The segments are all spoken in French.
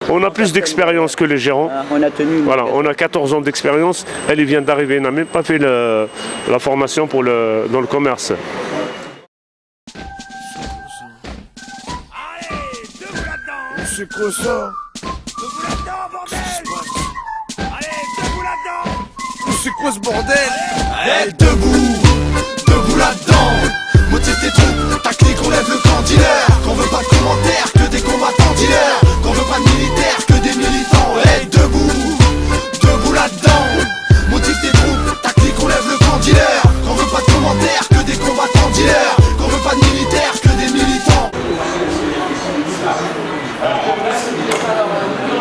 On a plus d'expérience que les gérants. On a tenu. Voilà, on a 14 ans d'expérience. Elle vient d'arriver, elle n'a même pas fait la formation dans le commerce. C'est quoi ça? Debout là-dedans, bordel! Allez, debout là-dedans! C'est quoi ce bordel? Allez, debout là-dedans. Motive tes troupes, tactique, on lève le camp dealer. Qu'on veut pas de commentaires, que des combattants dealers. Qu'on veut pas de militaires, que des militants. Hey, debout là-dedans. Motive tes troupes, tactique, on lève le camp dealer. Qu'on veut pas de commentaires, que des combattants dealers. Qu'on veut pas de militaires, que des militants.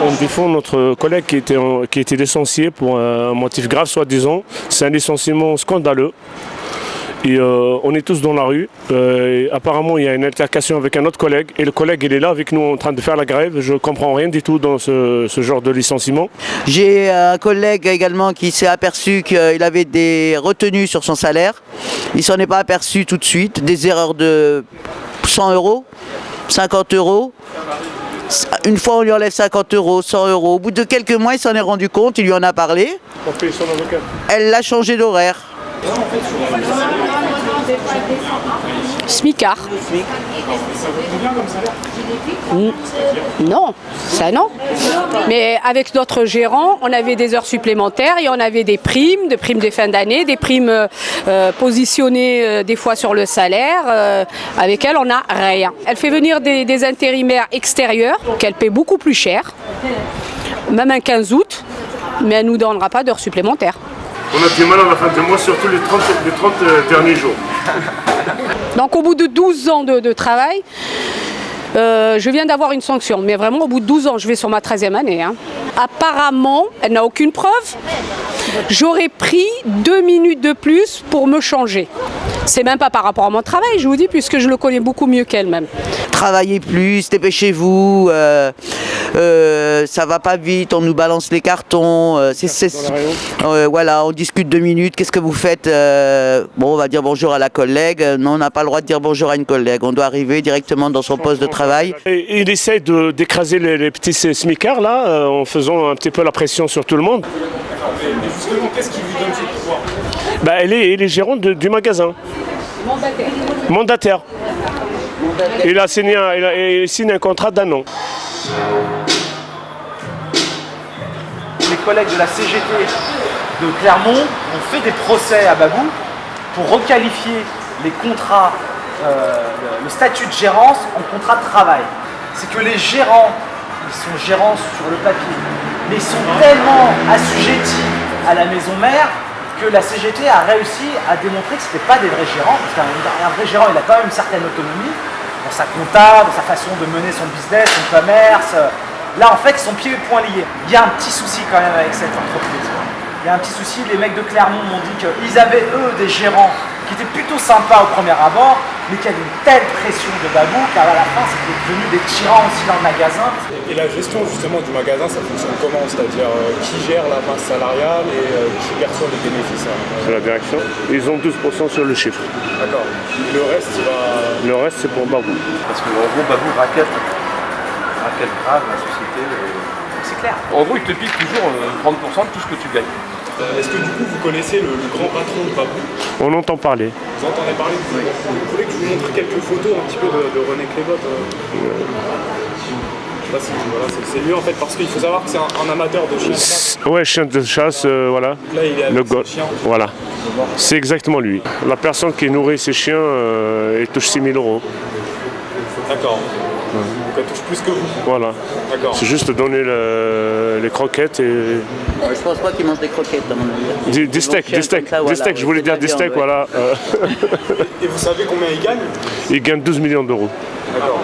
On défend notre collègue qui était licencié pour un motif grave, soi-disant. C'est un licenciement scandaleux. Et on est tous dans la rue. Apparemment, il y a une altercation avec un autre collègue. Et le collègue, il est là avec nous en train de faire la grève. Je ne comprends rien du tout dans ce genre de licenciement. J'ai un collègue également qui s'est aperçu qu'il avait des retenues sur son salaire. Il s'en est pas aperçu tout de suite. Des erreurs de 100 €, 50 €. Une fois, on lui enlève 50 €, 100 €. Au bout de quelques mois, il s'en est rendu compte. Il lui en a parlé. On paye son avocat. Elle l'a changé d'horaire. Smicard. Non, ça non. Mais avec notre gérant, on avait des heures supplémentaires et on avait des primes de fin d'année, des primes positionnées des fois sur le salaire. Avec elle, on n'a rien. Elle fait venir des intérimaires extérieurs qu'elle paie beaucoup plus cher, même un 15 août, mais elle ne nous donnera pas d'heures supplémentaires. On a du mal à la fin du mois, surtout les 30 derniers jours. Donc au bout de 12 ans de travail, je viens d'avoir une sanction. Mais vraiment, au bout de 12 ans, je vais sur ma 13e année. Hein. Apparemment, elle n'a aucune preuve. J'aurais pris 2 minutes de plus pour me changer. C'est même pas par rapport à mon travail, je vous dis, puisque je le connais beaucoup mieux qu'elle-même. Travaillez plus, dépêchez-vous. Ça va pas vite, on nous balance les cartons. Voilà, on discute 2 minutes. Qu'est-ce que vous faites? Bon, on va dire bonjour à la collègue. Non, on n'a pas le droit de dire bonjour à une collègue. On doit arriver directement dans son poste de travail. Et il essaie d'écraser les petits smicards là, en faisant un petit peu la pression sur tout le monde. Mais justement, qu'est-ce qui lui donne ce pouvoir? Elle est gérante du magasin. Mandataire. Il signe un contrat d'1 an. Les collègues de la CGT de Clermont ont fait des procès à Babou pour requalifier les contrats, le statut de gérance en contrat de travail. C'est que les gérants, ils sont gérants sur le papier, mais ils sont tellement assujettis à la maison mère que la CGT a réussi à démontrer que ce n'était pas des vrais gérants, parce qu'un vrai gérant, il a quand même une certaine autonomie dans sa compta, dans sa façon de mener son business, son commerce. Là, en fait, ils sont pieds et poings liés. Il y a un petit souci quand même avec cette entreprise. Il y a un petit souci, les mecs de Clermont m'ont dit qu'ils avaient, eux, des gérants qui étaient plutôt sympas au premier abord, mais qui avaient une telle pression de Babou qu'à la fin, c'était devenu des tyrans aussi dans le magasin. Et la gestion justement du magasin, ça fonctionne comment? C'est-à-dire qui gère la masse salariale et qui perçoit les bénéfices? C'est la direction. Ils ont 12% sur le chiffre. D'accord. Le reste, Le reste, c'est pour Babou. Parce que en gros, Babou raquette grave la société. C'est clair. En gros, il te pique toujours 30% de tout ce que tu gagnes. Est-ce que du coup vous connaissez le grand patron de Babou? On entend parler. Vous entendez parler? Vous voulez que je vous montre quelques photos un petit peu de René Clébotte? Je sais pas si c'est mieux en fait, parce qu'il faut savoir que c'est un amateur de chiens de chasse. Ouais, chien de chasse, voilà. Là il est avec ses chiens. Voilà. C'est exactement lui. La personne qui nourrit ses chiens, elle touche 6 000 €. D'accord. Donc elle touche plus que vous. Voilà. D'accord. C'est juste donner les croquettes et... Je pense pas qu'ils mangent des croquettes à mon avis. Des steaks, je voulais dire des steaks, voilà. Et vous savez combien il gagne? Il gagne 12 millions d'euros. D'accord.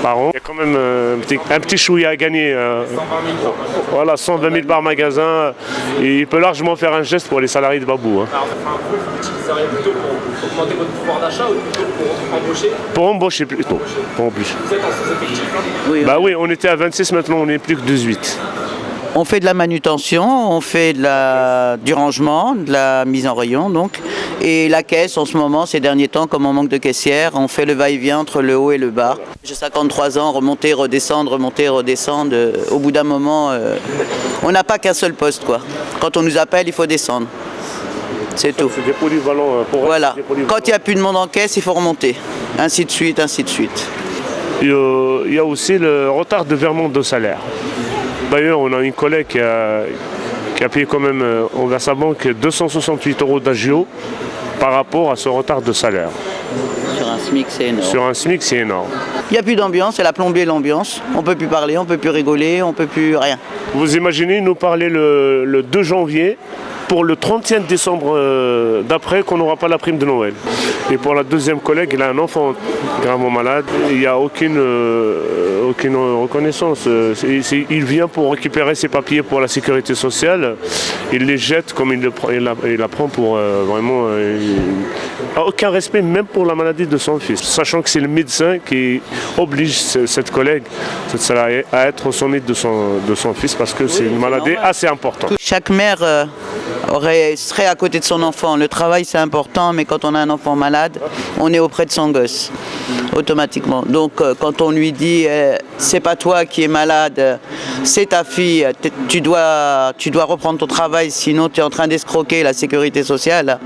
Par an. Il y a quand même un petit chouïa à gagner. 120 000 Voilà, 120 000 par magasin. Et il peut largement faire un geste pour les salariés de Babou. Hein. Alors, vous l'utiliseriez plutôt pour augmenter votre pouvoir d'achat ou plutôt pour embaucher? Pour embaucher plutôt. Pour embaucher. Vous êtes en sous-effectif? Oui, Bah oui, on était à 26, maintenant on est plus que 18. On fait de la manutention, on fait du rangement, de la mise en rayon donc. Et la caisse en ce moment, ces derniers temps, comme on manque de caissière, on fait le va-et-vient entre le haut et le bas. J'ai 53 ans, remonter, redescendre. Au bout d'un moment, on n'a pas qu'un seul poste quoi. Quand on nous appelle, il faut descendre. C'est tout. C'est des polyvalents pour voilà. Quand il n'y a plus de monde en caisse, il faut remonter. Ainsi de suite, ainsi de suite. Il y a aussi le retard de virement de salaire. D'ailleurs, on a une collègue qui a payé quand même envers sa banque 268 € d'agio par rapport à ce retard de salaire. Sur un SMIC, c'est énorme. Sur un SMIC, c'est énorme. Il n'y a plus d'ambiance, elle a plombé l'ambiance. On ne peut plus parler, on ne peut plus rigoler, on ne peut plus rien. Vous imaginez nous parler le 2 janvier pour le 31 décembre d'après qu'on n'aura pas la prime de Noël. Et pour la deuxième collègue, il a un enfant gravement malade. Il n'y a aucune reconnaissance. Il vient pour récupérer ses papiers pour la sécurité sociale. Il les jette comme il la prend pour vraiment... aucun respect même pour la maladie de son fils. Sachant que c'est le médecin qui oblige cette collègue, cette salariée, à être au sommet de son fils parce que c'est une maladie assez importante. Chaque mère serait à côté de son enfant. Le travail c'est important, mais quand on a un enfant malade, on est auprès de son gosse, automatiquement. Donc quand on lui dit c'est pas toi qui es malade, c'est ta fille, tu dois reprendre ton travail, sinon tu es en train d'escroquer la sécurité sociale,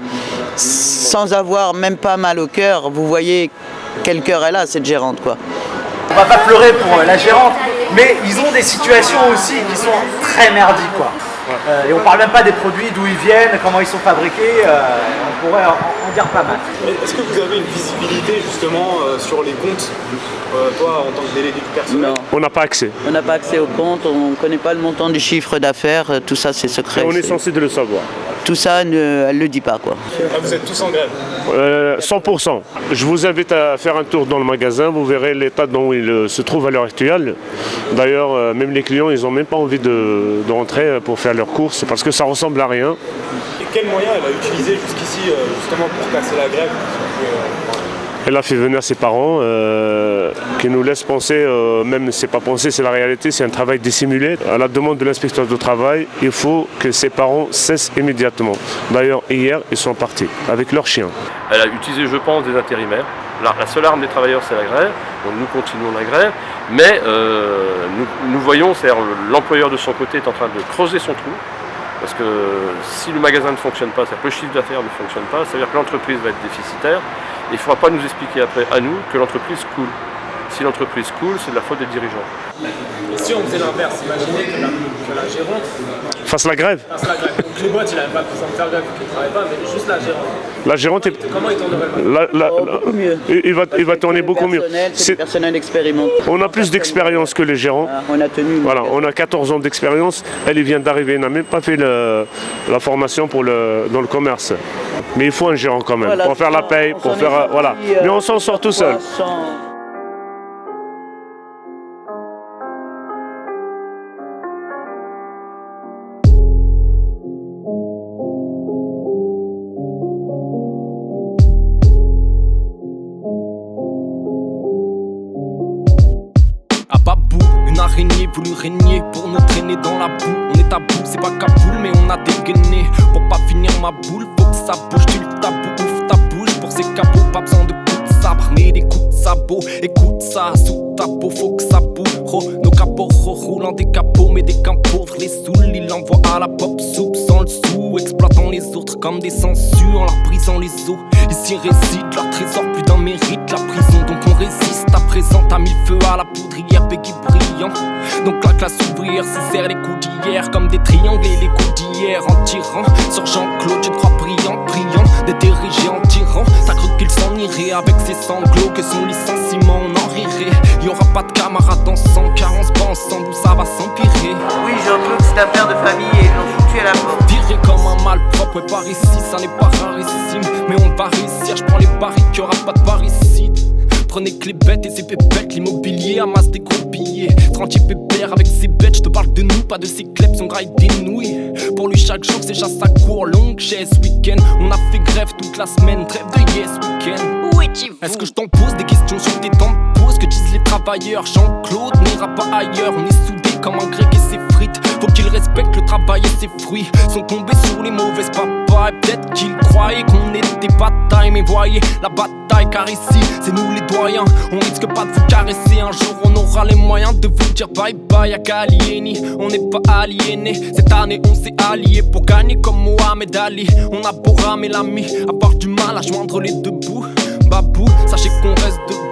sans avoir même pas mal au cœur, vous voyez quel cœur elle a cette gérante quoi. On va pas pleurer pour la gérante, mais ils ont des situations aussi qui sont très merdiques quoi. Et on parle même pas des produits, d'où ils viennent, comment ils sont fabriqués, on pourrait en dire pas mal. Est-ce que vous avez une visibilité justement sur les comptes, toi en tant que délégué du personnel? Non. On n'a pas accès. On n'a pas accès aux comptes, on ne connaît pas le montant du chiffre d'affaires, tout ça c'est secret. Et on est censé de le savoir. Tout ça, elle ne le dit pas quoi. Ah, vous êtes tous en grève? 100%. Je vous invite à faire un tour dans le magasin, vous verrez l'état dont il se trouve à l'heure actuelle. D'ailleurs, même les clients, ils n'ont même pas envie de rentrer pour faire leurs courses parce que ça ressemble à rien. Et quels moyens elle a utilisé jusqu'ici justement pour casser la grève? Elle a fait venir ses parents qui nous laissent penser, même c'est pas penser, c'est la réalité, c'est un travail dissimulé. À la demande de l'inspecteur du travail, il faut que ses parents cessent immédiatement. D'ailleurs, hier, ils sont partis avec leurs chiens. Elle a utilisé, je pense, des intérimaires. La seule arme des travailleurs, c'est la grève. Donc nous continuons la grève. Mais nous voyons, c'est-à-dire l'employeur de son côté est en train de creuser son trou. Parce que si le magasin ne fonctionne pas, c'est-à-dire que le chiffre d'affaires ne fonctionne pas, ça veut dire que l'entreprise va être déficitaire. Et il ne faudra pas nous expliquer après à nous que l'entreprise coule. Si l'entreprise coule, c'est de la faute des dirigeants. Et si on faisait l'inverse, imaginez que la gérante fasse la grève. Donc les boîtes, il n'avait pas besoin de faire grève, il ne travaille pas, mais juste la gérante. La gérante est... Comment il tournerait beaucoup mieux. Il va tourner beaucoup mieux. C'est du personnel expérimenté. On a plus d'expérience que les gérants. On a tenu. Voilà, on a 14 ans d'expérience. Elle vient d'arriver, elle n'a même pas fait la formation dans le commerce. Mais il faut un gérant quand même, pour faire la paye, pour faire... voilà. Mais on s'en sort tout seul. À Babou, une araignée voulu régner pour nous traîner dans la boue. On est à bout, c'est pas Kaboul, mais on a dégainé. Pour pas finir ma boule, faut que ça bouge. Tu le tabou, ouf ta bouche. Pour ces capots, pas besoin de coups de sabre, mais des coups de sabot. Écoute ça, sous ta peau, faut que ça bouge. Nos capots roulant des capots, mais des camps pauvres les saoulent. Il envoie à la pop soupe sans le sou, exploitant les autres comme des sangsues en leur brisant les os. Ici réside leur trésor, plus d'un mérite la prison. Donc on résiste à présent, t'as mis le feu à la poudrière, Peggy brillant. Donc la classe ouvrière s'essère les coups d'hier comme des triangles et les coups d'hier. En tirant sur Jean-Claude, je crois brillant, d'être érigé en tyran. T'as cru qu'il s'en irait avec ses sanglots, que son licenciement on en rirait. Y'aura pas de camarades ensemble, car on se bat ensemble ou ça va s'empirer. Oui, Jean-Claude, c'est affaire de famille et ils l'ont foutu à la porte. Viré comme un malpropre, ouais, par ici, ça n'est pas rarissime. Mais on va réussir, je prends les barriques, y'aura pas de parricide. Prenez que les bêtes et ses pépettes, l'immobilier amasse des gros billets. 30 pépères avec ses bêtes, je te parle de nous, pas de ses kleps, on graille des nouilles. Pour lui chaque jour c'est chasse à court, longue chaise, week-end. On a fait grève toute la semaine, trêve de yes week-end. Est-ce que je t'en pose des questions sur tes temps de pause? Que disent les travailleurs? Jean-Claude n'ira pas ailleurs, on est soudés comme un grec et ses frites. Faut qu'il reste ses fruits sont tombés sur les mauvaises papailles. Peut-être qu'ils croyaient qu'on était bataille, mais voyez la bataille, car ici c'est nous les doyens. On risque pas de vous caresser, un jour on aura les moyens de vous dire bye bye à Gallieni. On n'est pas aliénés, cette année on s'est alliés pour gagner comme Mohamed Ali. On a beau ramer l'ami, avoir du mal à joindre les deux bouts. Babou, sachez qu'on reste debout.